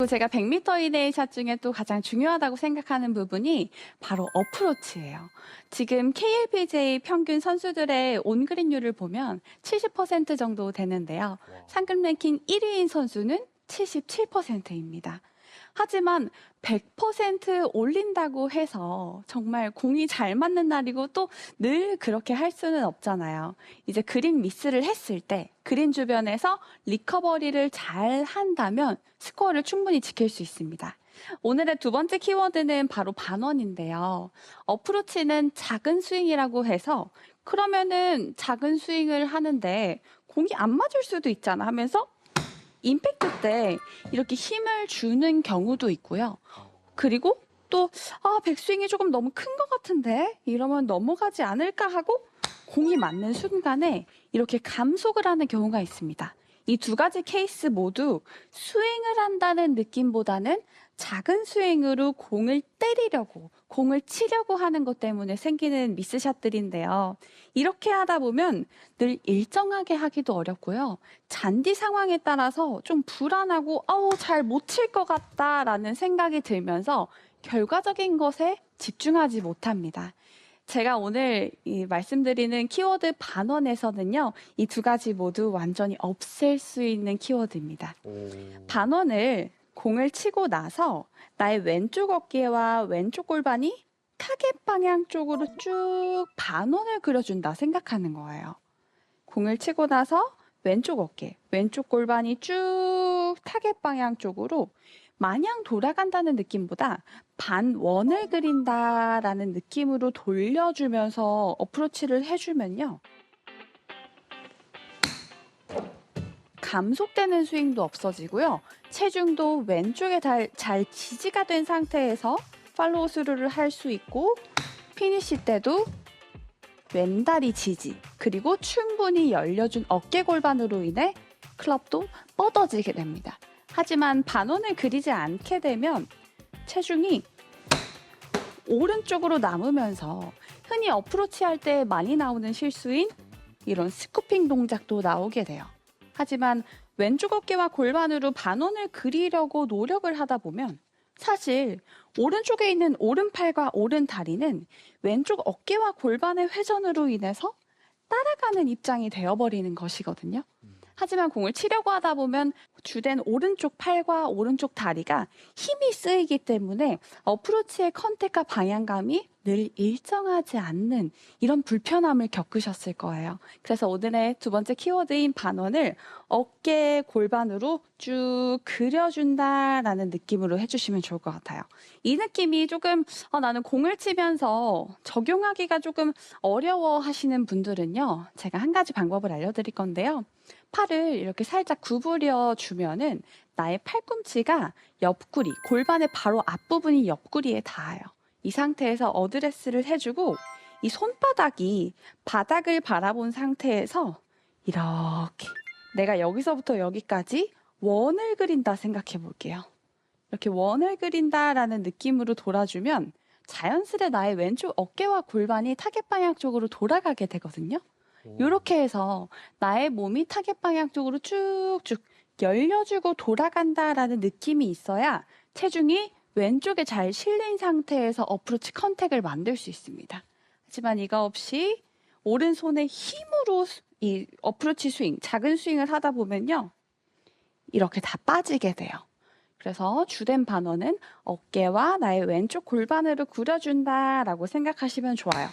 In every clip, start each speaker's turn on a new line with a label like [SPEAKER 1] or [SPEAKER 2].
[SPEAKER 1] 제가 100m 이내의 샷 중에 또 가장 중요하다고 생각하는 부분이 바로 어프로치예요. 지금 KLPGA 평균 선수들의 온그린률을 보면 70% 정도 되는데요. 상금 랭킹 1위인 선수는 77%입니다. 하지만 100% 올린다고 해서 정말 공이 잘 맞는 날이고 또 늘 그렇게 할 수는 없잖아요. 이제 그린 미스를 했을 때 그린 주변에서 리커버리를 잘 한다면 스코어를 충분히 지킬 수 있습니다. 오늘의 두 번째 키워드는 바로 반원인데요. 어프로치는 작은 스윙이라고 해서 그러면은 작은 스윙을 하는데 공이 안 맞을 수도 있잖아 하면서 임팩트 때 이렇게 힘을 주는 경우도 있고요. 그리고 또 백스윙이 조금 너무 큰 것 같은데 이러면 넘어가지 않을까 하고 공이 맞는 순간에 이렇게 감속을 하는 경우가 있습니다. 이 두 가지 케이스 모두 스윙을 한다는 느낌보다는 작은 스윙으로 공을 때리려고, 공을 치려고 하는 것 때문에 생기는 미스샷들인데요. 이렇게 하다 보면 늘 일정하게 하기도 어렵고요. 잔디 상황에 따라서 좀 불안하고 잘 못 칠 것 같다라는 생각이 들면서 결과적인 것에 집중하지 못합니다. 제가 오늘 말씀드리는 키워드 반원에서는요, 이 두 가지 모두 완전히 없앨 수 있는 키워드입니다. 반원을 공을 치고 나서 나의 왼쪽 어깨와 왼쪽 골반이 타겟 방향 쪽으로 쭉 반원을 그려준다 생각하는 거예요. 공을 치고 나서 왼쪽 어깨, 왼쪽 골반이 쭉 타겟 방향 쪽으로 마냥 돌아간다는 느낌보다 반원을 그린다라는 느낌으로 돌려주면서 어프로치를 해주면요. 감속되는 스윙도 없어지고요. 체중도 왼쪽에 잘 지지가 된 상태에서 팔로우 스루를 할 수 있고 피니시 때도 왼다리 지지 그리고 충분히 열려준 어깨 골반으로 인해 클럽도 뻗어지게 됩니다. 하지만 반원을 그리지 않게 되면 체중이 오른쪽으로 남으면서 흔히 어프로치 할 때 많이 나오는 실수인 이런 스쿠핑 동작도 나오게 돼요. 하지만 왼쪽 어깨와 골반으로 반원을 그리려고 노력을 하다 보면 사실 오른쪽에 있는 오른팔과 오른다리는 왼쪽 어깨와 골반의 회전으로 인해서 따라가는 입장이 되어버리는 것이거든요. 하지만 공을 치려고 하다 보면 주된 오른쪽 팔과 오른쪽 다리가 힘이 쓰이기 때문에 어프로치의 컨택과 방향감이 늘 일정하지 않는 이런 불편함을 겪으셨을 거예요. 그래서 오늘의 두 번째 키워드인 반원을 어깨 골반으로 쭉 그려준다라는 느낌으로 해주시면 좋을 것 같아요. 이 느낌이 조금 나는 공을 치면서 적용하기가 조금 어려워 하시는 분들은요. 제가 한 가지 방법을 알려드릴 건데요. 팔을 이렇게 살짝 구부려 주면은 나의 팔꿈치가 옆구리, 골반의 바로 앞부분이 옆구리에 닿아요. 이 상태에서 어드레스를 해주고 이 손바닥이 바닥을 바라본 상태에서 이렇게 내가 여기서부터 여기까지 원을 그린다 생각해 볼게요. 이렇게 원을 그린다라는 느낌으로 돌아주면 자연스레 나의 왼쪽 어깨와 골반이 타겟 방향 쪽으로 돌아가게 되거든요. 이렇게 해서 나의 몸이 타겟 방향 쪽으로 쭉쭉 열려주고 돌아간다라는 느낌이 있어야 체중이 왼쪽에 잘 실린 상태에서 어프로치 컨택을 만들 수 있습니다. 하지만 이거 없이 오른손의 힘으로 이 어프로치 스윙, 작은 스윙을 하다 보면요. 이렇게 다 빠지게 돼요. 그래서 주된 반원은 어깨와 나의 왼쪽 골반으로 그려준다라고 생각하시면 좋아요.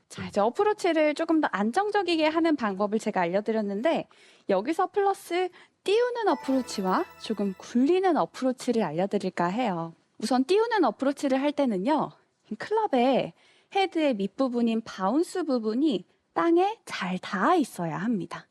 [SPEAKER 1] 자, 이제 어프로치를 조금 더 안정적이게 하는 방법을 제가 알려드렸는데 여기서 플러스 띄우는 어프로치와 조금 굴리는 어프로치를 알려드릴까 해요. 우선 띄우는 어프로치를 할 때는요. 클럽의 헤드의 밑부분인 바운스 부분이 땅에 잘 닿아 있어야 합니다.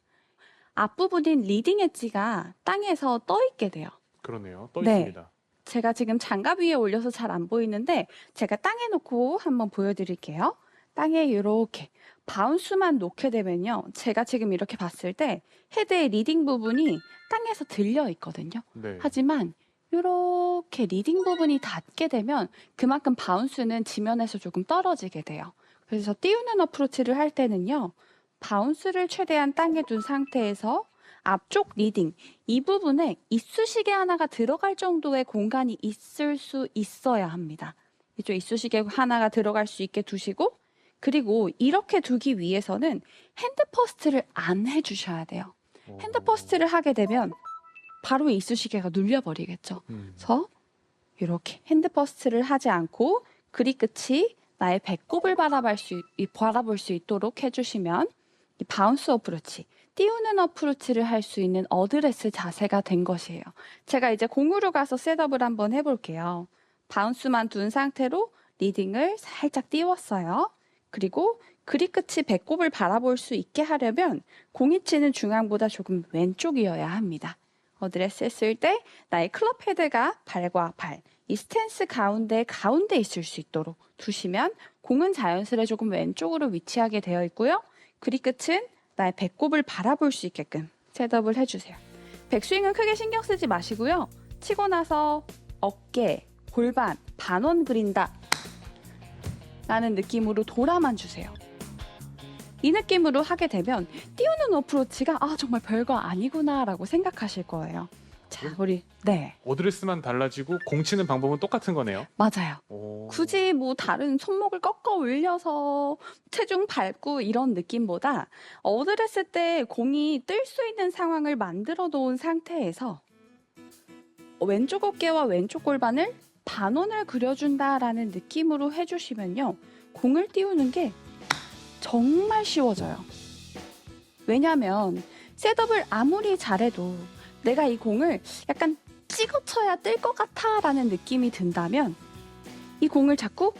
[SPEAKER 1] 앞부분인 리딩 엣지가 땅에서 떠 있게 돼요.
[SPEAKER 2] 그러네요. 떠
[SPEAKER 1] 네.
[SPEAKER 2] 있습니다.
[SPEAKER 1] 제가 지금 장갑 위에 올려서 잘 안 보이는데 제가 땅에 놓고 한번 보여드릴게요. 땅에 이렇게 바운스만 놓게 되면요. 제가 지금 이렇게 봤을 때 헤드의 리딩 부분이 땅에서 들려 있거든요.
[SPEAKER 2] 네.
[SPEAKER 1] 하지만 이렇게 리딩 부분이 닿게 되면 그만큼 바운스는 지면에서 조금 떨어지게 돼요. 그래서 띄우는 어프로치를 할 때는요. 바운스를 최대한 땅에 둔 상태에서 앞쪽 리딩 이 부분에 이쑤시개 하나가 들어갈 정도의 공간이 있을 수 있어야 합니다. 이쪽 이쑤시개 하나가 들어갈 수 있게 두시고 그리고 이렇게 두기 위해서는 핸드 퍼스트를 안 해주셔야 돼요. 핸드 퍼스트를 하게 되면 바로 이쑤시개가 눌려버리겠죠. 그래서 이렇게 핸드 퍼스트를 하지 않고 그립 끝이 나의 배꼽을 바라볼 수 있도록 해주시면 이 바운스 어프로치, 띄우는 어프로치를 할 수 있는 어드레스 자세가 된 것이에요. 제가 이제 공으로 가서 셋업을 한번 해볼게요. 바운스만 둔 상태로 리딩을 살짝 띄웠어요. 그리고 그립 끝이 배꼽을 바라볼 수 있게 하려면 공이 치는 중앙보다 조금 왼쪽이어야 합니다. 어드레스 했을 때 나의 클럽 헤드가 발과 발, 이 스탠스 가운데 있을 수 있도록 두시면 공은 자연스레 조금 왼쪽으로 위치하게 되어 있고요. 그립 끝은 나의 배꼽을 바라볼 수 있게끔 셋업을 해주세요. 백스윙은 크게 신경 쓰지 마시고요. 치고 나서 어깨, 골반, 반원 그린다 라는 느낌으로 돌아만 주세요. 이 느낌으로 하게 되면 띄우는 어프로치가 정말 별거 아니구나 라고 생각하실 거예요. 자, 우리
[SPEAKER 2] 어드레스만 달라지고 공 치는 방법은 똑같은 거네요.
[SPEAKER 1] 맞아요.
[SPEAKER 2] 오.
[SPEAKER 1] 굳이 뭐 다른 손목을 꺾어 올려서 체중 밟고 이런 느낌보다 어드레스 때 공이 뜰 수 있는 상황을 만들어 놓은 상태에서 왼쪽 어깨와 왼쪽 골반을 반원을 그려준다라는 느낌으로 해주시면요. 공을 띄우는 게 정말 쉬워져요. 왜냐하면 셋업을 아무리 잘해도 내가 이 공을 약간 찍어 쳐야 뜰 것 같아라는 느낌이 든다면 이 공을 자꾸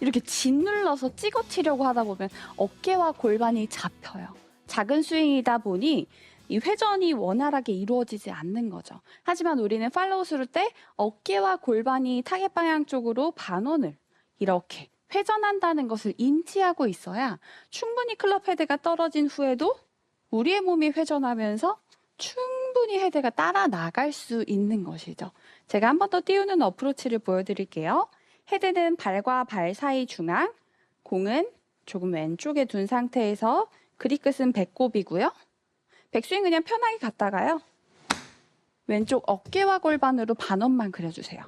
[SPEAKER 1] 이렇게 짓눌러서 찍어 치려고 하다 보면 어깨와 골반이 잡혀요. 작은 스윙이다 보니 이 회전이 원활하게 이루어지지 않는 거죠. 하지만 우리는 팔로우 스루 때 어깨와 골반이 타겟 방향 쪽으로 반원을 이렇게 회전한다는 것을 인지하고 있어야 충분히 클럽 헤드가 떨어진 후에도 우리의 몸이 회전하면서 충분히 헤드가 따라 나갈 수 있는 것이죠. 제가 한 번 더 띄우는 어프로치를 보여드릴게요. 헤드는 발과 발 사이 중앙, 공은 조금 왼쪽에 둔 상태에서 그립 끝은 배꼽이고요. 백스윙 그냥 편하게 갔다가요. 왼쪽 어깨와 골반으로 반원만 그려주세요.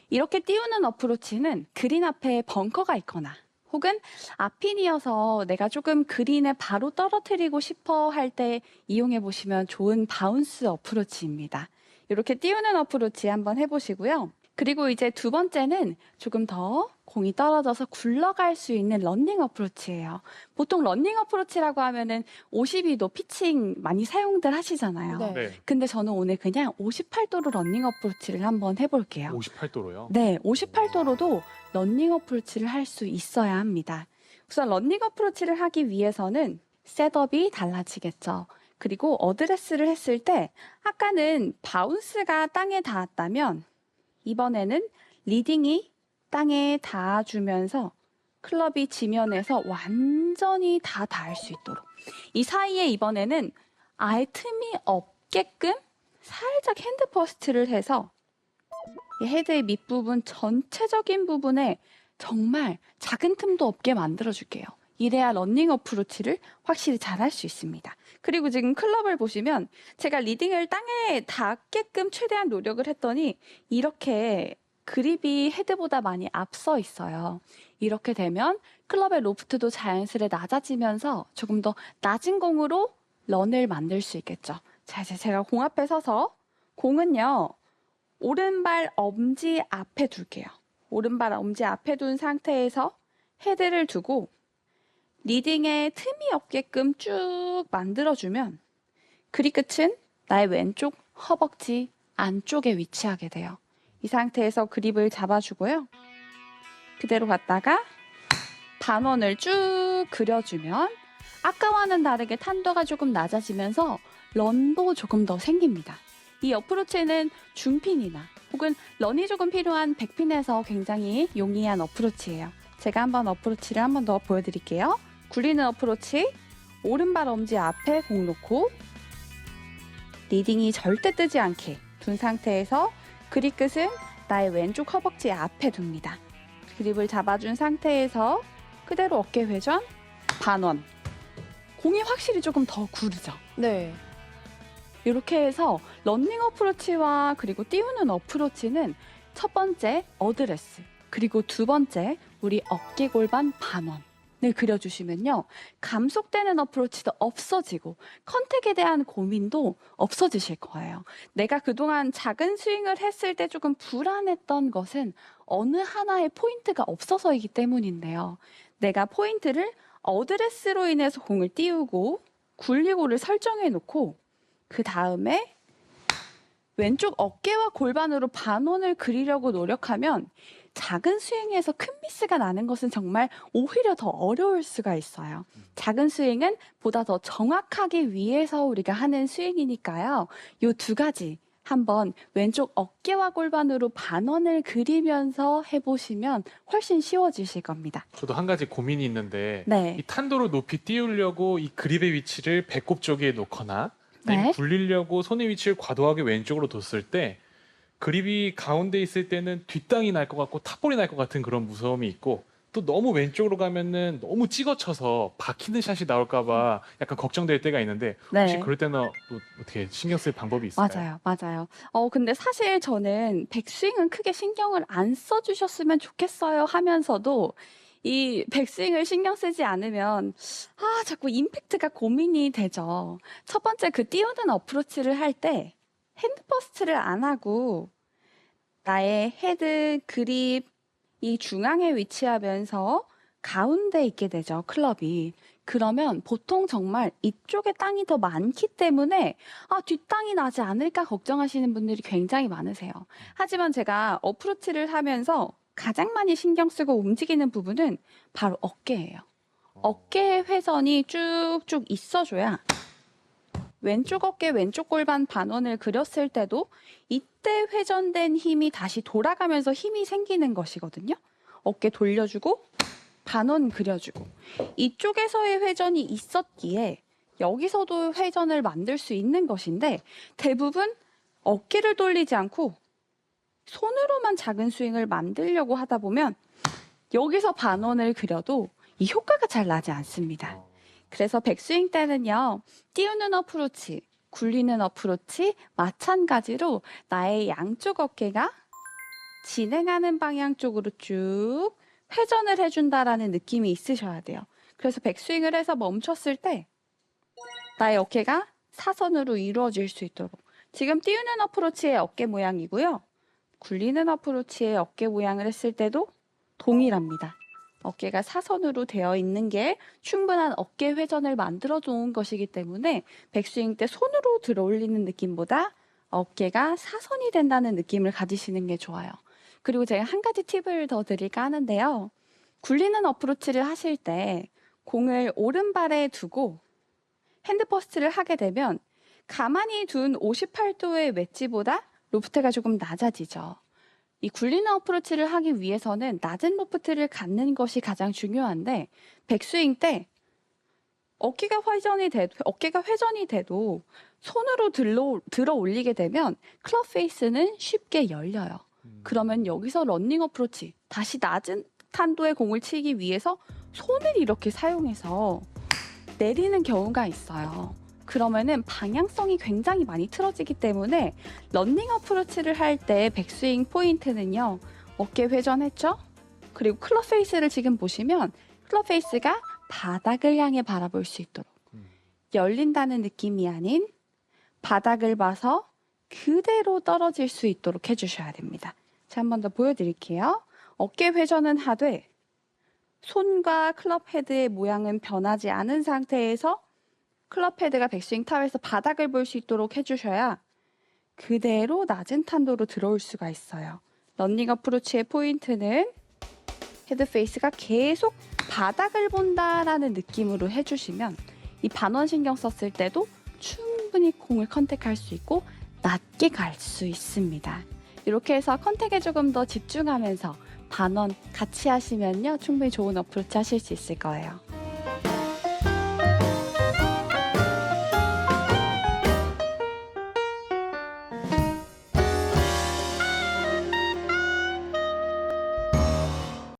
[SPEAKER 1] 이렇게 띄우는 어프로치는 그린 앞에 벙커가 있거나 혹은 앞핀이어서 내가 조금 그린에 바로 떨어뜨리고 싶어 할 때 이용해 보시면 좋은 바운스 어프로치입니다. 이렇게 띄우는 어프로치 한번 해보시고요. 그리고 이제 두 번째는 조금 더 공이 떨어져서 굴러갈 수 있는 런닝 어프로치예요. 보통 런닝 어프로치라고 하면은 52도 피칭 많이 사용들 하시잖아요.
[SPEAKER 2] 네.
[SPEAKER 1] 근데 저는 오늘 그냥 58도로 런닝 어프로치를 한번 해볼게요.
[SPEAKER 2] 58도로요?
[SPEAKER 1] 네, 58도로도 런닝 어프로치를 할 수 있어야 합니다. 우선 런닝 어프로치를 하기 위해서는 셋업이 달라지겠죠. 그리고 어드레스를 했을 때 아까는 바운스가 땅에 닿았다면 이번에는 리딩이 땅에 닿아주면서 클럽이 지면에서 완전히 다 닿을 수 있도록 이 사이에 이번에는 아예 틈이 없게끔 살짝 핸드 퍼스트를 해서 이 헤드의 밑부분 전체적인 부분에 정말 작은 틈도 없게 만들어줄게요. 이래야 런닝 어프로치를 확실히 잘 할 수 있습니다. 그리고 지금 클럽을 보시면 제가 리딩을 땅에 닿게끔 최대한 노력을 했더니 이렇게 그립이 헤드보다 많이 앞서 있어요. 이렇게 되면 클럽의 로프트도 자연스레 낮아지면서 조금 더 낮은 공으로 런을 만들 수 있겠죠. 자, 이제 제가 공 앞에 서서 공은요. 오른발 엄지 앞에 둘게요. 오른발 엄지 앞에 둔 상태에서 헤드를 두고 리딩에 틈이 없게끔 쭉 만들어주면 그립 끝은 나의 왼쪽 허벅지 안쪽에 위치하게 돼요. 이 상태에서 그립을 잡아주고요. 그대로 갔다가 반원을 쭉 그려주면 아까와는 다르게 탄도가 조금 낮아지면서 런도 조금 더 생깁니다. 이 어프로치는 중핀이나 혹은 런이 조금 필요한 백핀에서 굉장히 용이한 어프로치예요. 제가 한번 어프로치를 한 번 더 보여드릴게요. 굴리는 어프로치, 오른발 엄지 앞에 공 놓고 리딩이 절대 뜨지 않게 둔 상태에서 그립 끝은 나의 왼쪽 허벅지 앞에 둡니다. 그립을 잡아준 상태에서 그대로 어깨 회전, 반원. 공이 확실히 조금 더 구르죠.
[SPEAKER 3] 네.
[SPEAKER 1] 이렇게 해서 런닝 어프로치와 그리고 띄우는 어프로치는 첫 번째 어드레스, 그리고 두 번째 우리 어깨 골반 반원을 그려주시면요. 감속되는 어프로치도 없어지고 컨택에 대한 고민도 없어지실 거예요. 내가 그동안 작은 스윙을 했을 때 조금 불안했던 것은 어느 하나의 포인트가 없어서이기 때문인데요. 내가 포인트를 어드레스로 인해서 공을 띄우고 굴리고를 설정해 놓고 그 다음에 왼쪽 어깨와 골반으로 반원을 그리려고 노력하면 작은 스윙에서 큰 미스가 나는 것은 정말 오히려 더 어려울 수가 있어요. 작은 스윙은 보다 더 정확하기 위해서 우리가 하는 스윙이니까요. 이 두 가지 한번 왼쪽 어깨와 골반으로 반원을 그리면서 해보시면 훨씬 쉬워지실 겁니다.
[SPEAKER 2] 저도 한 가지 고민이 있는데
[SPEAKER 1] 네.
[SPEAKER 2] 이 탄도를 높이 띄우려고 이 그립의 위치를 배꼽 쪽에 놓거나 아니면
[SPEAKER 1] 네.
[SPEAKER 2] 굴리려고 손의 위치를 과도하게 왼쪽으로 뒀을 때 그립이 가운데 있을 때는 뒷땅이 날 것 같고 탑볼이 날 것 같은 그런 무서움이 있고, 또 너무 왼쪽으로 가면은 너무 찍어쳐서 박히는 샷이 나올까봐 약간 걱정될 때가 있는데 혹시
[SPEAKER 1] 네.
[SPEAKER 2] 그럴 때는 뭐 어떻게 신경 쓸 방법이 있을까요?
[SPEAKER 1] 맞아요. 근데 사실 저는 백스윙은 크게 신경을 안 써주셨으면 좋겠어요 하면서도 이 백스윙을 신경 쓰지 않으면 자꾸 임팩트가 고민이 되죠. 첫 번째 그 띄우는 어프로치를 할 때 핸드 퍼스트를 안 하고 나의 헤드, 그립 이 중앙에 위치하면서 가운데 있게 되죠, 클럽이. 그러면 보통 정말 이쪽에 땅이 더 많기 때문에 뒷땅이 나지 않을까 걱정하시는 분들이 굉장히 많으세요. 하지만 제가 어프로치를 하면서 가장 많이 신경 쓰고 움직이는 부분은 바로 어깨예요. 어깨의 회전이 쭉쭉 있어줘야 왼쪽 어깨, 왼쪽 골반 반원을 그렸을 때도 이때 회전된 힘이 다시 돌아가면서 힘이 생기는 것이거든요. 어깨 돌려주고 반원 그려주고 이쪽에서의 회전이 있었기에 여기서도 회전을 만들 수 있는 것인데 대부분 어깨를 돌리지 않고 손으로만 작은 스윙을 만들려고 하다 보면 여기서 반원을 그려도 이 효과가 잘 나지 않습니다. 그래서 백스윙 때는요, 띄우는 어프로치, 굴리는 어프로치 마찬가지로 나의 양쪽 어깨가 진행하는 방향 쪽으로 쭉 회전을 해준다라는 느낌이 있으셔야 돼요. 그래서 백스윙을 해서 멈췄을 때 나의 어깨가 사선으로 이루어질 수 있도록, 지금 띄우는 어프로치의 어깨 모양이고요. 굴리는 어프로치의 어깨 모양을 했을 때도 동일합니다. 어깨가 사선으로 되어 있는 게 충분한 어깨 회전을 만들어 놓은 것이기 때문에 백스윙 때 손으로 들어 올리는 느낌보다 어깨가 사선이 된다는 느낌을 가지시는 게 좋아요. 그리고 제가 한 가지 팁을 더 드릴까 하는데요. 굴리는 어프로치를 하실 때 공을 오른발에 두고 핸드 퍼스트를 하게 되면 가만히 둔 58도의 웨지보다 로프트가 조금 낮아지죠. 이 굴리는 어프로치를 하기 위해서는 낮은 로프트를 갖는 것이 가장 중요한데 백스윙 때 어깨가 회전이 돼도 손으로 들어 올리게 되면 클럽 페이스는 쉽게 열려요. 그러면 여기서 런닝 어프로치, 다시 낮은 탄도의 공을 치기 위해서 손을 이렇게 사용해서 내리는 경우가 있어요. 그러면은 방향성이 굉장히 많이 틀어지기 때문에 런닝 어프로치를 할 때 백스윙 포인트는요. 어깨 회전했죠? 그리고 클럽 페이스를 지금 보시면 클럽 페이스가 바닥을 향해 바라볼 수 있도록 열린다는 느낌이 아닌 바닥을 봐서 그대로 떨어질 수 있도록 해주셔야 됩니다. 자, 한 번 더 보여드릴게요. 어깨 회전은 하되 손과 클럽 헤드의 모양은 변하지 않은 상태에서 클럽 헤드가 백스윙 타워에서 바닥을 볼 수 있도록 해주셔야 그대로 낮은 탄도로 들어올 수가 있어요. 런닝 어프로치의 포인트는 헤드 페이스가 계속 바닥을 본다라는 느낌으로 해주시면 이 반원 신경 썼을 때도 충분히 공을 컨택할 수 있고 낮게 갈 수 있습니다. 이렇게 해서 컨택에 조금 더 집중하면서 반원 같이 하시면요, 충분히 좋은 어프로치 하실 수 있을 거예요.